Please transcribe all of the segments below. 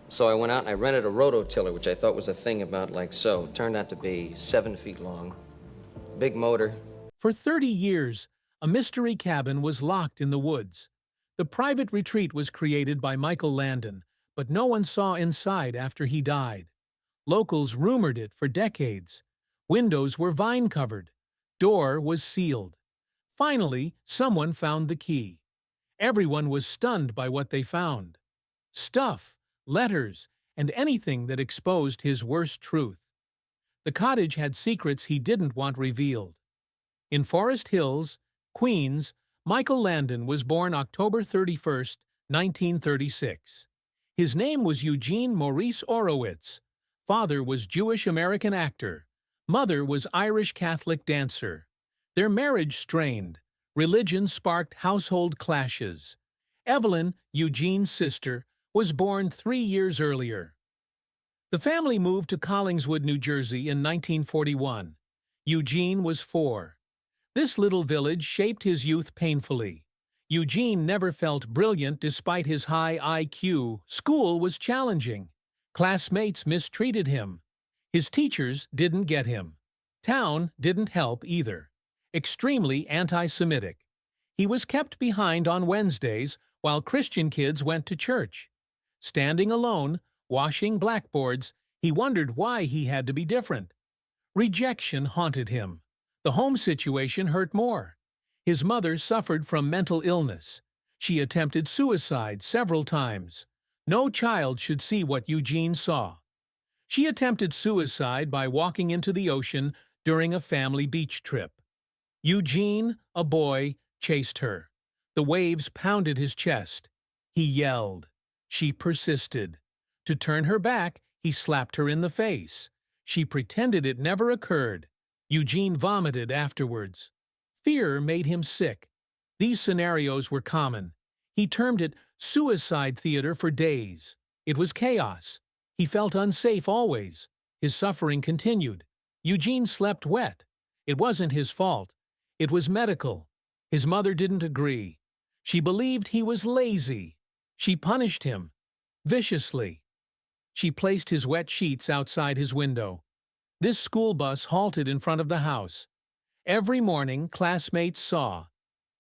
So I went out and I rented a rototiller, which I thought was a thing about like so. Turned out to be 7 feet long. Big motor. For 30 years, a mystery cabin was locked in the woods. The private retreat was created by Michael Landon, but no one saw inside after he died. Locals rumored it for decades. Windows were vine-covered. Door was sealed. Finally, someone found the key. Everyone was stunned by what they found. Stuff, letters, and anything that exposed his worst truth. The cottage had secrets he didn't want revealed. In Forest Hills, Queens, Michael Landon was born October 31, 1936. His name was Eugene Maurice Orowitz. Father was Jewish-American actor. Mother was Irish Catholic dancer. Their marriage strained. Religion sparked household clashes. Evelyn, Eugene's sister, was born 3 years earlier. The family moved to Collingswood, New Jersey in 1941. Eugene was 4. This little village shaped his youth painfully. Eugene never felt brilliant despite his high IQ. School was challenging. Classmates mistreated him. His teachers didn't get him. Town didn't help either. Extremely anti-Semitic. He was kept behind on Wednesdays while Christian kids went to church. Standing alone, washing blackboards, he wondered why he had to be different. Rejection haunted him. The home situation hurt more. His mother suffered from mental illness. She attempted suicide several times. No child should see what Eugene saw. She attempted suicide by walking into the ocean during a family beach trip. Eugene, a boy, chased her. The waves pounded his chest. He yelled. She persisted. To turn her back, he slapped her in the face. She pretended it never occurred. Eugene vomited afterwards. Fear made him sick. These scenarios were common. He termed it suicide theater for days. It was chaos. He felt unsafe always. His suffering continued. Eugene slept wet. It wasn't his fault. It was medical. His mother didn't agree. She believed he was lazy. She punished him. Viciously. She placed his wet sheets outside his window. This school bus halted in front of the house. Every morning, classmates saw.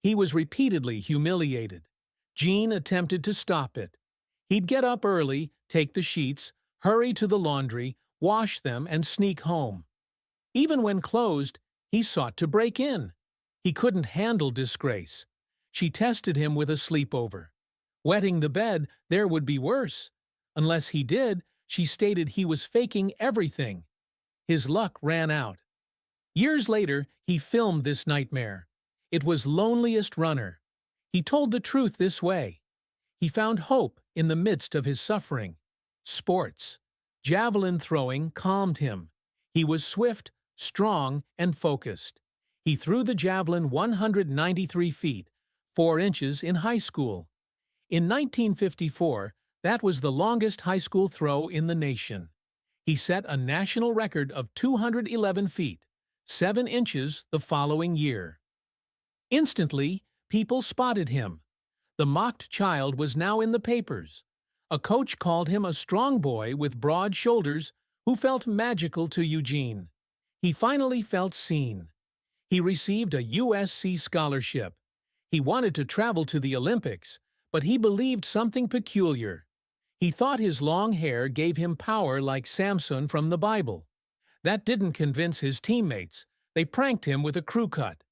He was repeatedly humiliated. Gene attempted to stop it. He'd get up early, take the sheets, hurry to the laundry, wash them, and sneak home. Even when closed, he sought to break in. He couldn't handle disgrace. She tested him with a sleepover. Wetting the bed, there would be worse. Unless he did, she stated he was faking everything. His luck ran out. Years later, he filmed this nightmare. It was Loneliest Runner. He told the truth this way. He found hope in the midst of his suffering. Sports. Javelin throwing calmed him. He was swift, strong, and focused. He threw the javelin 193 feet, 4 inches in high school. In 1954, that was the longest high school throw in the nation. He set a national record of 211 feet, 7 inches the following year. Instantly, people spotted him. The mocked child was now in the papers. A coach called him a strong boy with broad shoulders who felt magical to Eugene. He finally felt seen. He received a USC scholarship. He wanted to travel to the Olympics, but he believed something peculiar. He thought his long hair gave him power like Samson from the Bible. That didn't convince his teammates. They pranked him with a crew cut.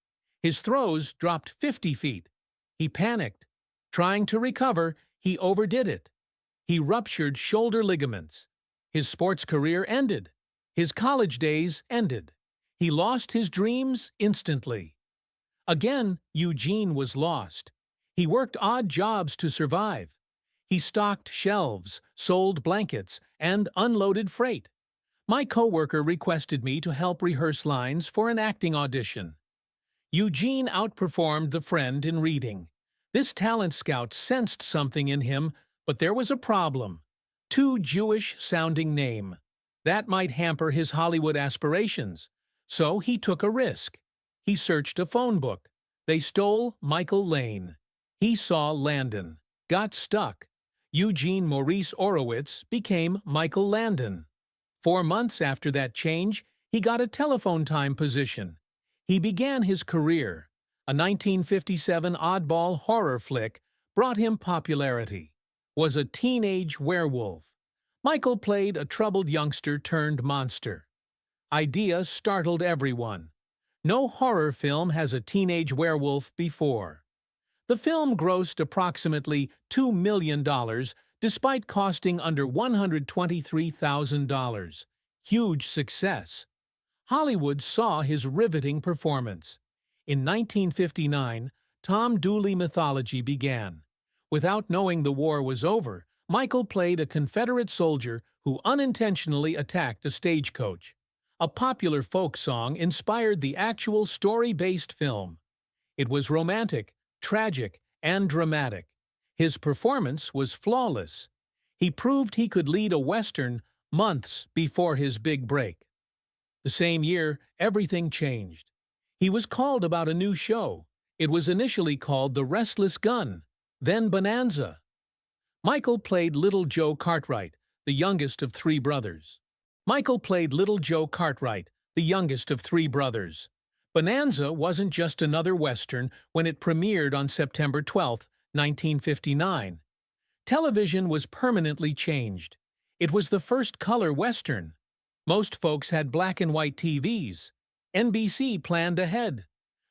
His throws dropped 50 feet. He panicked. Trying to recover, he overdid it. He ruptured shoulder ligaments. His sports career ended. His college days ended. He lost his dreams instantly. Again, Eugene was lost. He worked odd jobs to survive. He stocked shelves, sold blankets, and unloaded freight. My coworker requested me to help rehearse lines for an acting audition. Eugene outperformed the friend in reading. This talent scout sensed something in him, but there was a problem. Too Jewish-sounding name. That might hamper his Hollywood aspirations. So he took a risk. He searched a phone book. They stole Michael Lane. He saw Landon. Got stuck. Eugene Maurice Orowitz became Michael Landon. 4 months after that change, he got a telephone time position. He began his career. A 1957 oddball horror flick brought him popularity. Was a teenage werewolf. Michael played a troubled youngster turned monster. Idea startled everyone. No horror film has a teenage werewolf before. The film grossed approximately $2 million, despite costing under $123,000. Huge success. Hollywood saw his riveting performance. In 1959, Tom Dooley mythology began. Without knowing the war was over, Michael played a Confederate soldier who unintentionally attacked a stagecoach. A popular folk song inspired the actual story-based film. It was romantic, tragic, and dramatic. His performance was flawless. He proved he could lead a Western months before his big break. The same year, everything changed. He was called about a new show. It was initially called The Restless Gun, then Bonanza. Michael played Little Joe Cartwright, the youngest of three brothers. Bonanza wasn't just another Western when it premiered on September 12, 1959. Television was permanently changed. It was the first color Western. Most folks had black and white TVs. NBC planned ahead.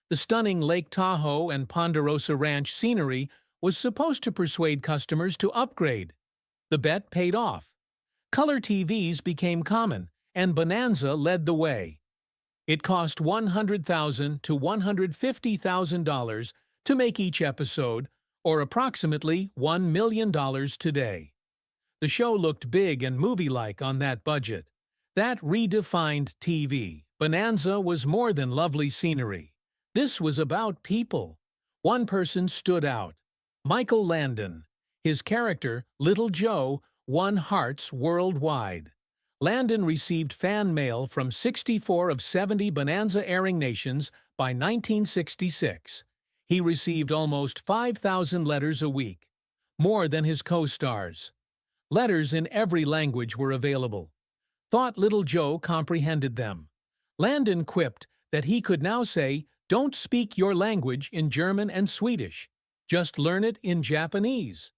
The stunning Lake Tahoe and Ponderosa Ranch scenery was supposed to persuade customers to upgrade. The bet paid off. Color TVs became common, and Bonanza led the way. It cost $100,000 to $150,000 to make each episode, or approximately $1 million today. The show looked big and movie-like on that budget. That redefined TV. Bonanza was more than lovely scenery. This was about people. One person stood out. Michael Landon. His character, Little Joe, won hearts worldwide. Landon received fan mail from 64 of 70 Bonanza airing nations by 1966. He received almost 5,000 letters a week, more than his co-stars. Letters in every language were available. Thought Little Joe comprehended them. Landon quipped that he could now say, "Don't speak your language in German and Swedish. Just learn it in Japanese."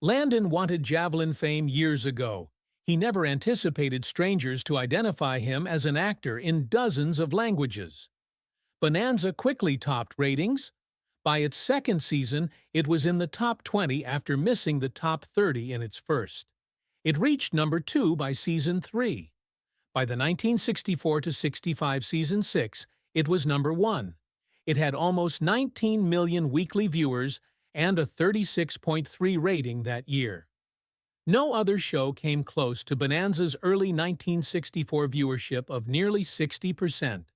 Landon wanted Javelin fame years ago. He never anticipated strangers to identify him as an actor in dozens of languages. Bonanza quickly topped ratings. By its second season, it was in the top 20 after missing the top 30 in its first. It reached number 2 by season 3. By the 1964-65 season 6, it was number 1. It had almost 19 million weekly viewers and a 36.3 rating that year. No other show came close to Bonanza's early 1964 viewership of nearly 60%.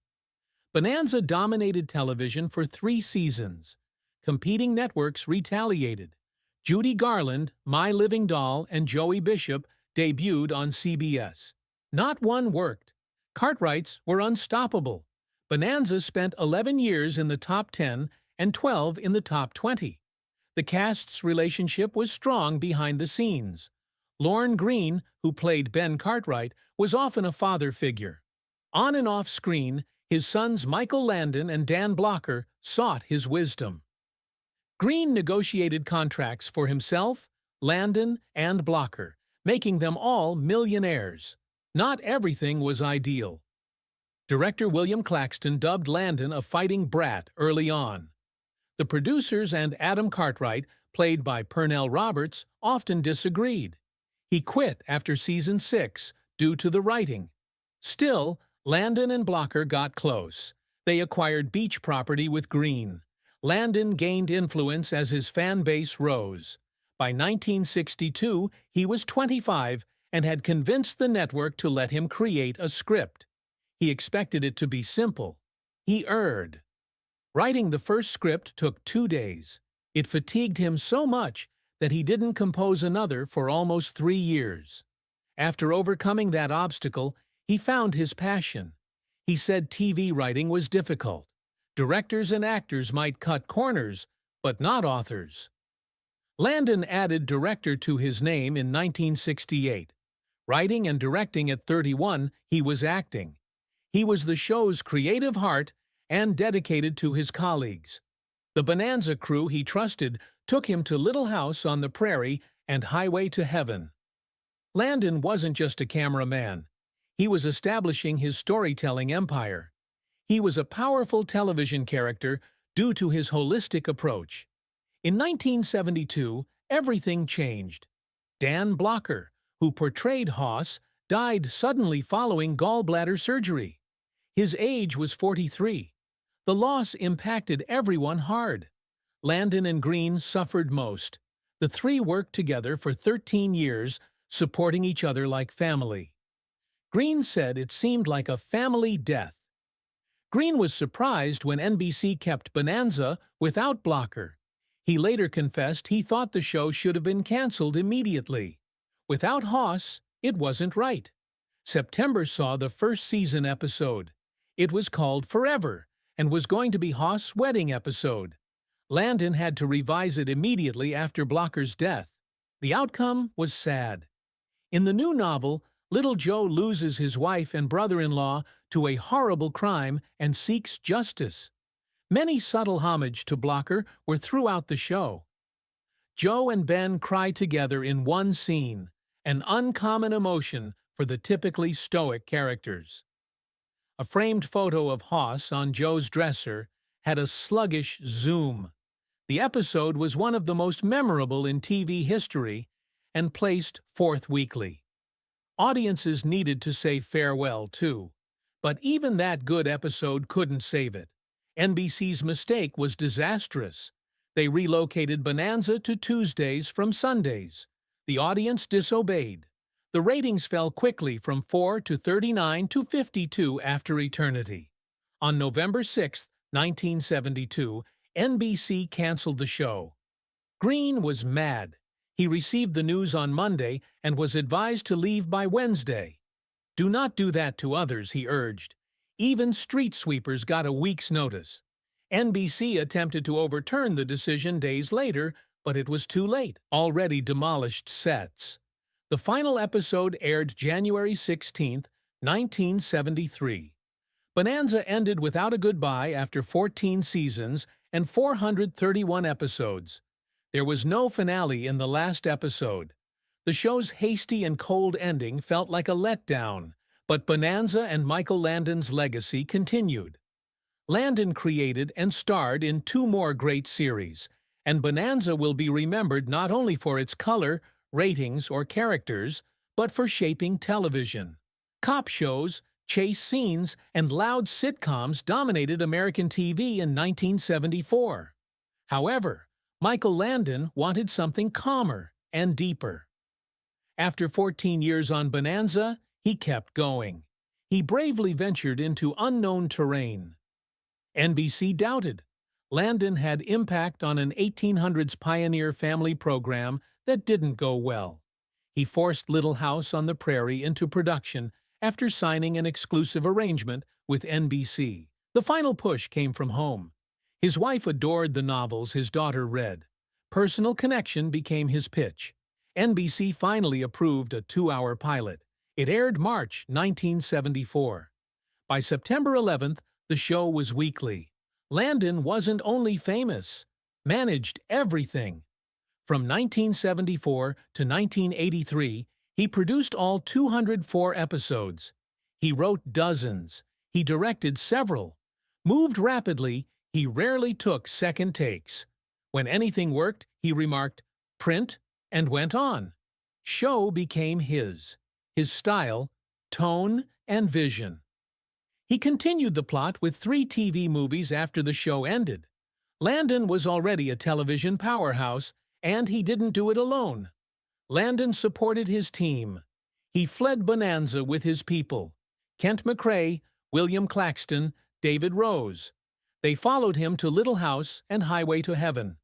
Bonanza dominated television for 3 seasons. Competing networks retaliated. Judy Garland, My Living Doll, and Joey Bishop debuted on CBS. Not one worked. Cartwrights were unstoppable. Bonanza spent 11 years in the top 10 and 12 in the top 20. The cast's relationship was strong behind the scenes. Lorne Greene, who played Ben Cartwright, was often a father figure. On and off screen, his sons Michael Landon and Dan Blocker sought his wisdom. Greene negotiated contracts for himself, Landon, and Blocker, making them all millionaires. Not everything was ideal. Director William Claxton dubbed Landon a fighting brat early on. The producers and Adam Cartwright, played by Pernell Roberts, often disagreed. He quit after season 6 due to the writing. Still, Landon and Blocker got close. They acquired beach property with Greene. Landon gained influence as his fan base rose. By 1962, he was 25 and had convinced the network to let him create a script. He expected it to be simple. He erred. Writing the first script took 2 days. It fatigued him so much that he didn't compose another for almost 3 years. After overcoming that obstacle, he found his passion. He said TV writing was difficult. Directors and actors might cut corners, but not authors. Landon added director to his name in 1968. Writing and directing at 31, he was acting. He was the show's creative heart and dedicated to his colleagues. The Bonanza crew he trusted took him to Little House on the Prairie and Highway to Heaven. Landon wasn't just a cameraman. He was establishing his storytelling empire. He was a powerful television character due to his holistic approach. In 1972, everything changed. Dan Blocker, who portrayed Hoss, died suddenly following gallbladder surgery. His age was 43. The loss impacted everyone hard. Landon and Green suffered most. The three worked together for 13 years, supporting each other like family. Green said it seemed like a family death. Green was surprised when NBC kept Bonanza without Blocker. He later confessed he thought the show should have been canceled immediately. Without Hoss, it wasn't right. September saw the first season episode. It was called Forever and was going to be Hoss' wedding episode. Landon had to revise it immediately after Blocker's death. The outcome was sad. In the new novel, Little Joe loses his wife and brother-in-law to a horrible crime and seeks justice. Many subtle homage to Blocker were throughout the show. Joe and Ben cry together in one scene, an uncommon emotion for the typically stoic characters. A framed photo of Hoss on Joe's dresser had a sluggish zoom. The episode was one of the most memorable in TV history and placed fourth weekly. Audiences needed to say farewell, too. But even that good episode couldn't save it. NBC's mistake was disastrous. They relocated Bonanza to Tuesdays from Sundays. The audience disobeyed. The ratings fell quickly from 4 to 39 to 52 after eternity. On November 6, 1972, NBC canceled the show. Green was mad. He received the news on Monday and was advised to leave by Wednesday. "Do not do that to others," he urged. Even street sweepers got a week's notice. NBC attempted to overturn the decision days later, but it was too late. Already demolished sets. The final episode aired January 16, 1973. Bonanza ended without a goodbye after 14 seasons and 431 episodes. There was no finale in the last episode. The show's hasty and cold ending felt like a letdown, but Bonanza and Michael Landon's legacy continued. Landon created and starred in 2 more great series, and Bonanza will be remembered not only for its color, ratings, or characters, but for shaping television. Cop shows, chase scenes, and loud sitcoms dominated American TV in 1974. However, Michael Landon wanted something calmer and deeper. After 14 years on Bonanza, he kept going. He bravely ventured into unknown terrain. NBC doubted. Landon had impact on an 1800s pioneer family program that didn't go well. He forced Little House on the Prairie into production after signing an exclusive arrangement with NBC. The final push came from home. His wife adored the novels his daughter read. Personal connection became his pitch. NBC finally approved a 2-hour pilot. It aired March 1974. By September 11th, the show was weekly. Landon wasn't only famous, managed everything. From 1974 to 1983, he produced all 204 episodes. He wrote dozens. He directed several. Moved rapidly, he rarely took second takes. When anything worked, he remarked, "Print," and went on. Show became his style, tone, and vision. He continued the plot with 3 TV movies after the show ended. Landon was already a television powerhouse, and he didn't do it alone. Landon supported his team. He fled Bonanza with his people: Kent McRae, William Claxton, David Rose. They followed him to Little House and Highway to Heaven.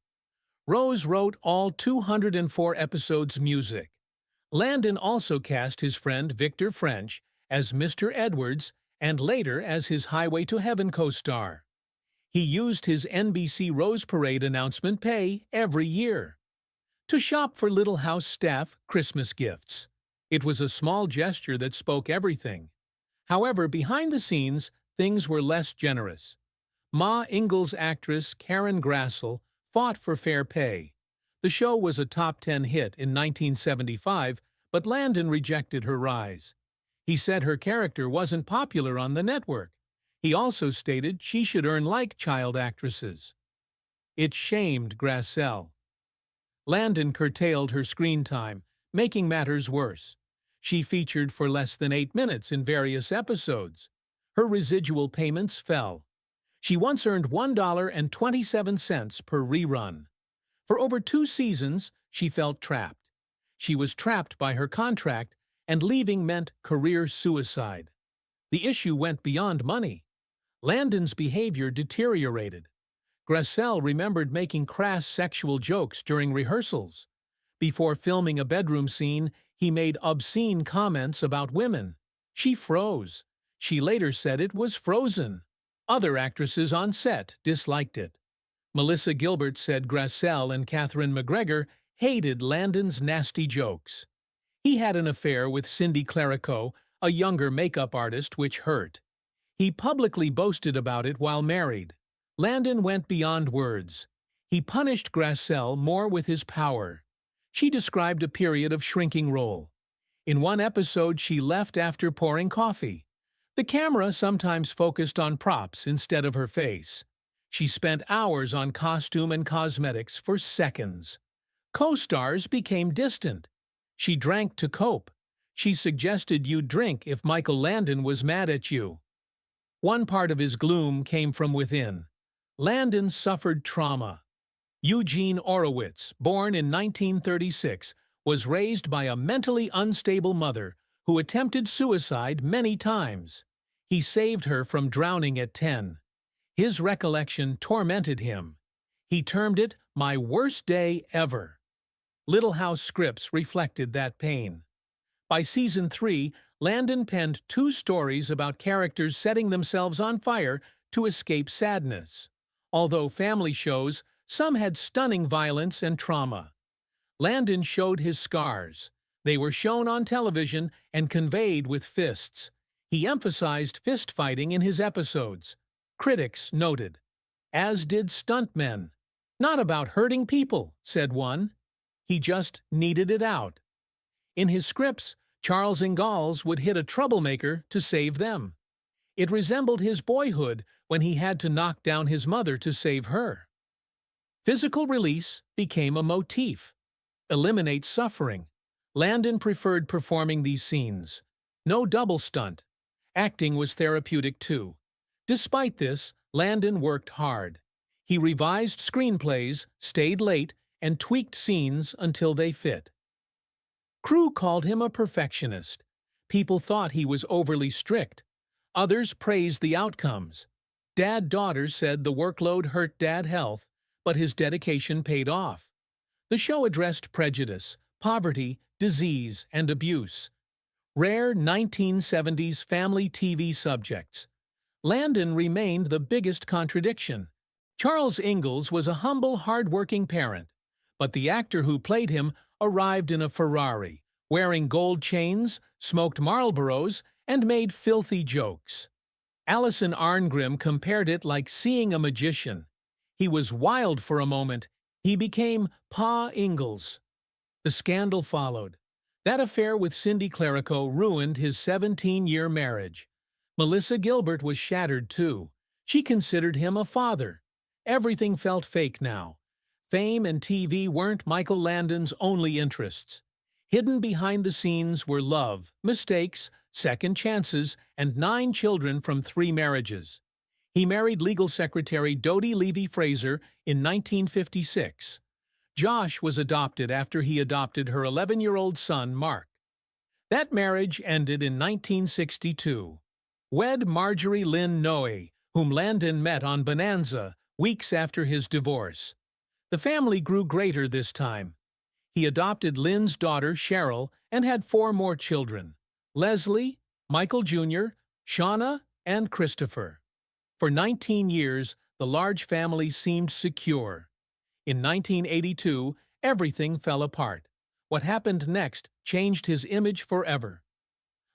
Rose wrote all 204 episodes' music. Landon also cast his friend Victor French as Mr. Edwards and later as his Highway to Heaven co-star. He used his NBC Rose Parade announcement pay every year. to shop for Little House staff Christmas gifts. It was a small gesture that spoke everything. However, behind the scenes, things were less generous. Ma Ingalls actress Karen Grassel fought for fair pay. The show was a top 10 hit in 1975, but Landon rejected her rise. He said her character wasn't popular on the network. He also stated she should earn like child actresses. It shamed Grassel. Landon curtailed her screen time, making matters worse. She featured for less than 8 minutes in various episodes. Her residual payments fell. She once earned $1.27 per rerun. For over 2 seasons, she felt trapped. She was trapped by her contract, and leaving meant career suicide. The issue went beyond money. Landon's behavior deteriorated. Grassel remembered making crass sexual jokes during rehearsals. Before filming a bedroom scene, he made obscene comments about women. She froze. She later said it was frozen. Other actresses on set disliked it. Melissa Gilbert said Grassel and Catherine McGregor hated Landon's nasty jokes. He had an affair with Cindy Clerico, a younger makeup artist, which hurt. He publicly boasted about it while married. Landon went beyond words. He punished Grassel more with his power. She described a period of shrinking role. In one episode, she left after pouring coffee. The camera sometimes focused on props instead of her face. She spent hours on costume and cosmetics for seconds. Co-stars became distant. She drank to cope. She suggested you drink if Michael Landon was mad at you. One part of his gloom came from within. Landon suffered trauma. Eugene Orowitz, born in 1936, was raised by a mentally unstable mother who attempted suicide many times. He saved her from drowning at 10. His recollection tormented him. He termed it "my worst day ever." Little House scripts reflected that pain. By season 3, Landon penned 2 stories about characters setting themselves on fire to escape sadness. Although family shows, some had stunning violence and trauma. Landon showed his scars. They were shown on television and conveyed with fists. He emphasized fist-fighting in his episodes. Critics noted, as did stuntmen. "Not about hurting people," said one. "He just needed it out." In his scripts, Charles Ingalls would hit a troublemaker to save them. It resembled his boyhood when he had to knock down his mother to save her. Physical release became a motif. Eliminate suffering. Landon preferred performing these scenes. No double stunt. Acting was therapeutic too. Despite this, Landon worked hard. He revised screenplays, stayed late, and tweaked scenes until they fit. Crew called him a perfectionist. People thought he was overly strict. Others praised the outcomes. Dad-daughter said the workload hurt Dad health, but his dedication paid off. The show addressed prejudice, poverty, disease, and abuse. Rare 1970s family TV subjects. Landon remained the biggest contradiction. Charles Ingalls was a humble, hard-working parent, but the actor who played him arrived in a Ferrari, wearing gold chains, smoked Marlboros, and made filthy jokes. Alison Arngrim compared it like seeing a magician. He was wild for a moment. He became Pa Ingalls. The scandal followed. That affair with Cindy Clerico ruined his 17-year marriage. Melissa Gilbert was shattered too. She considered him a father. Everything felt fake now. Fame and TV weren't Michael Landon's only interests. Hidden behind the scenes were love, mistakes, second chances, and 9 children from 3 marriages. He married legal secretary Dodie Levy-Fraser in 1956. Josh was adopted after he adopted her 11-year-old son, Mark. That marriage ended in 1962. Wed Marjorie Lynn Noe, whom Landon met on Bonanza weeks after his divorce. The family grew greater this time. He adopted Lynn's daughter, Cheryl, and had 4 more children: Leslie, Michael Jr., Shauna, and Christopher. For 19 years, the large family seemed secure. In 1982, everything fell apart. What happened next changed his image forever.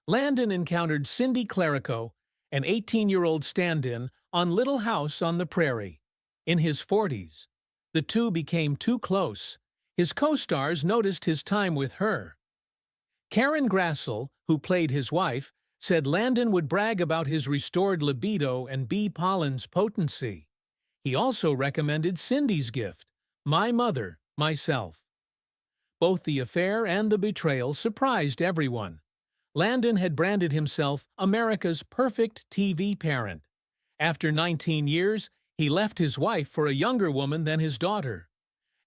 Landon encountered Cindy Clerico, an 18-year-old stand-in, on Little House on the Prairie. In his 40s, the two became too close. His co-stars noticed his time with her. Karen Grassel, who played his wife, said Landon would brag about his restored libido and bee pollen's potency. He also recommended Cindy's gift, My Mother, Myself. Both the affair and the betrayal surprised everyone. Landon had branded himself America's perfect TV parent. After 19 years, he left his wife for a younger woman than his daughter.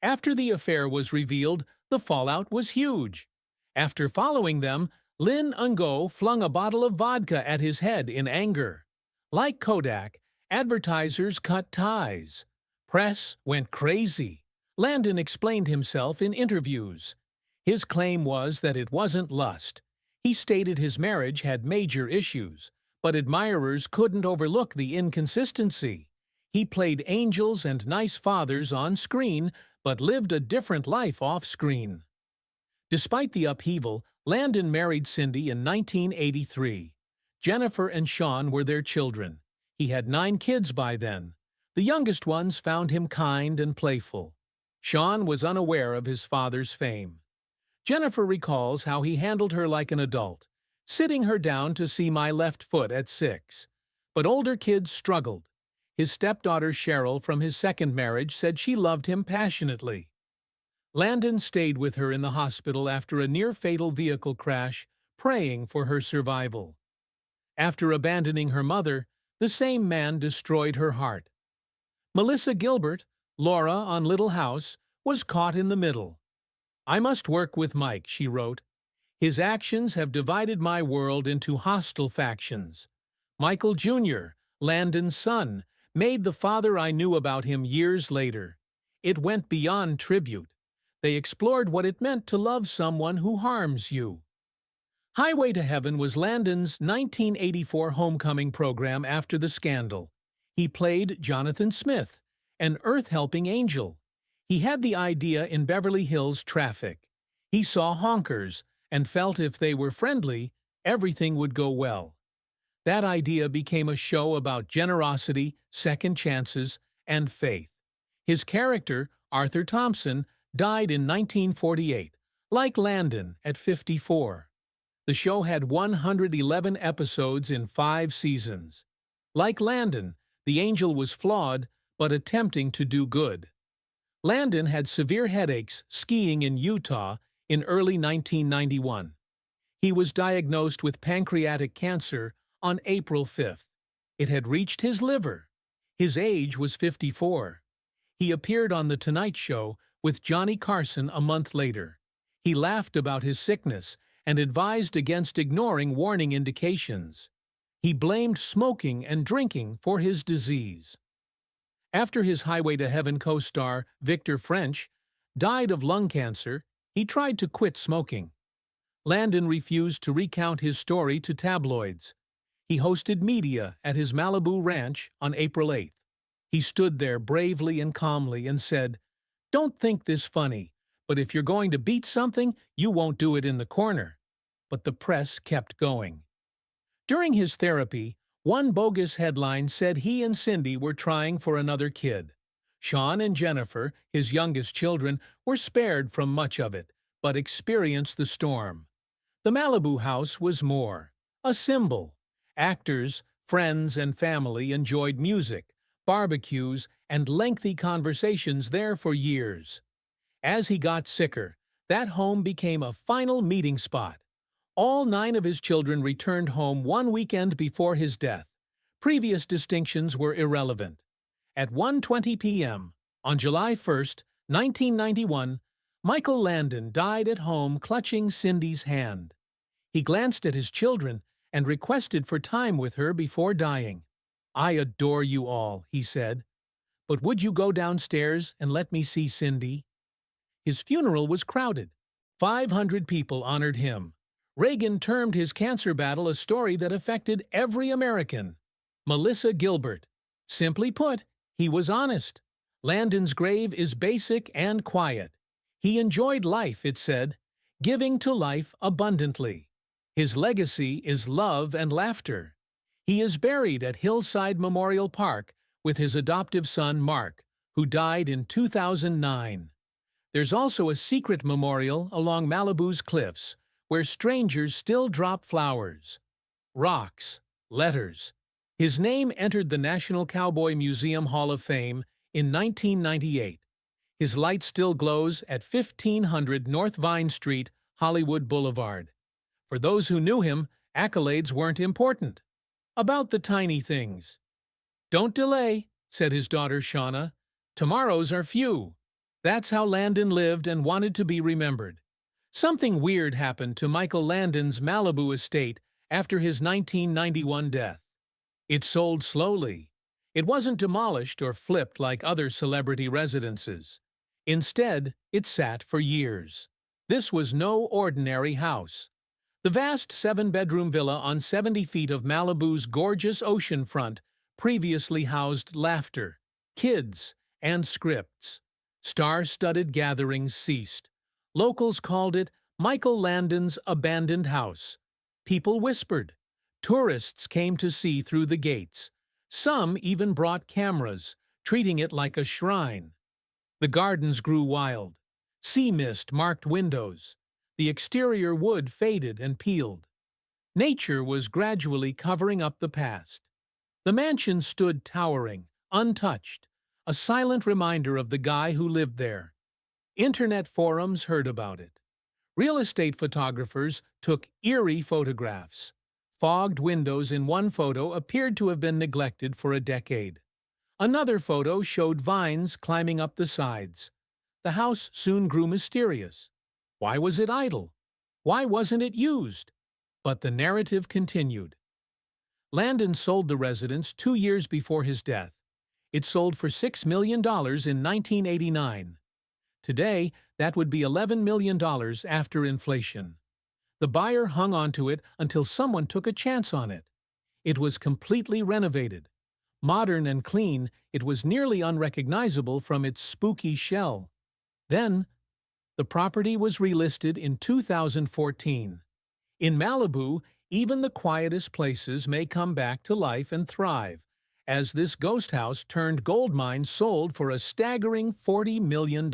After the affair was revealed, the fallout was huge. After following them, Lin Ungo flung a bottle of vodka at his head in anger. Like Kodak, advertisers cut ties. Press went crazy. Landon explained himself in interviews. His claim was that it wasn't lust. He stated his marriage had major issues, but admirers couldn't overlook the inconsistency. He played angels and nice fathers on screen, but lived a different life off-screen. Despite the upheaval, Landon married Cindy in 1983. Jennifer and Sean were their children. He had 9 kids by then. The youngest ones found him kind and playful. Sean was unaware of his father's fame. Jennifer recalls how he handled her like an adult, sitting her down to see My Left Foot at 6. But older kids struggled. His stepdaughter Cheryl from his second marriage said she loved him passionately. Landon stayed with her in the hospital after a near-fatal vehicle crash, praying for her survival. After abandoning her mother, the same man destroyed her heart. Melissa Gilbert, Laura on Little House, was caught in the middle. I must work with Mike, she wrote. His actions have divided my world into hostile factions. Michael Jr., Landon's son, made the father I knew about him years later. It went beyond tribute. They explored what it meant to love someone who harms you. Highway to Heaven was Landon's 1984 homecoming program after the scandal. He played Jonathan Smith, an earth-helping angel. He had the idea in Beverly Hills traffic. He saw honkers and felt if they were friendly, everything would go well. That idea became a show about generosity, second chances, and faith. His character, Arthur Thompson, died in 1948, like Landon at 54. The show had 111 episodes in 5 seasons. Like Landon, the angel was flawed, but attempting to do good. Landon had severe headaches skiing in Utah in early 1991. He was diagnosed with pancreatic cancer on April 5th. It had reached his liver. His age was 54. He appeared on The Tonight Show with Johnny Carson a month later. He laughed about his sickness and advised against ignoring warning indications. He blamed smoking and drinking for his disease. After his Highway to Heaven co-star, Victor French, died of lung cancer, he tried to quit smoking. Landon refused to recount his story to tabloids. He hosted media at his Malibu ranch on April 8th. He stood there bravely and calmly and said, "Don't think this funny, but if you're going to beat something, you won't do it in the corner." But the press kept going. During his therapy, one bogus headline said he and Cindy were trying for another kid. Sean and Jennifer, his youngest children, were spared from much of it, but experienced the storm. The Malibu house was more. A symbol. Actors, friends, and family enjoyed music, barbecues, and lengthy conversations there for years. As he got sicker, that home became a final meeting spot. All 9 of his children returned home one weekend before his death. Previous distinctions were irrelevant. At 1:20 p.m., on July 1st, 1991, Michael Landon died at home clutching Cindy's hand. He glanced at his children and requested for time with her before dying. "I adore you all," he said, "but would you go downstairs and let me see Cindy?" His funeral was crowded. 500 people honored him. Reagan termed his cancer battle a story that affected every American. Melissa Gilbert. Simply put, he was honest. Landon's grave is basic and quiet. He enjoyed life, it said, giving to life abundantly. His legacy is love and laughter. He is buried at Hillside Memorial Park with his adoptive son, Mark, who died in 2009. There's also a secret memorial along Malibu's cliffs, where strangers still drop flowers, rocks, letters. His name entered the National Cowboy Museum Hall of Fame in 1998. His light still glows at 1500 North Vine Street, Hollywood Boulevard. For those who knew him, accolades weren't important. About the tiny things. "Don't delay," said his daughter Shauna. "Tomorrows are few." That's how Landon lived and wanted to be remembered. Something weird happened to Michael Landon's Malibu estate after his 1991 death. It sold slowly. It wasn't demolished or flipped like other celebrity residences. Instead, it sat for years. This was no ordinary house. The vast 7-bedroom villa on 70 feet of Malibu's gorgeous ocean front previously housed laughter, kids, and scripts. Star-studded gatherings ceased. Locals called it Michael Landon's abandoned house. People whispered. Tourists came to see through the gates. Some even brought cameras, treating it like a shrine. The gardens grew wild. Sea mist marked windows. The exterior wood faded and peeled. Nature was gradually covering up the past. The mansion stood towering, untouched, a silent reminder of the guy who lived there. Internet forums heard about it. Real estate photographers took eerie photographs. Fogged windows in one photo appeared to have been neglected for a decade. Another photo showed vines climbing up the sides. The house soon grew mysterious. Why was it idle? Why wasn't it used? But the narrative continued. Landon sold the residence 2 years before his death. It sold for $6 million in 1989. Today, that would be $11 million after inflation. The buyer hung onto it until someone took a chance on it. It was completely renovated. Modern and clean, it was nearly unrecognizable from its spooky shell. Then, the property was relisted in 2014. In Malibu, even the quietest places may come back to life and thrive, as this ghost house turned gold mine sold for a staggering $40 million.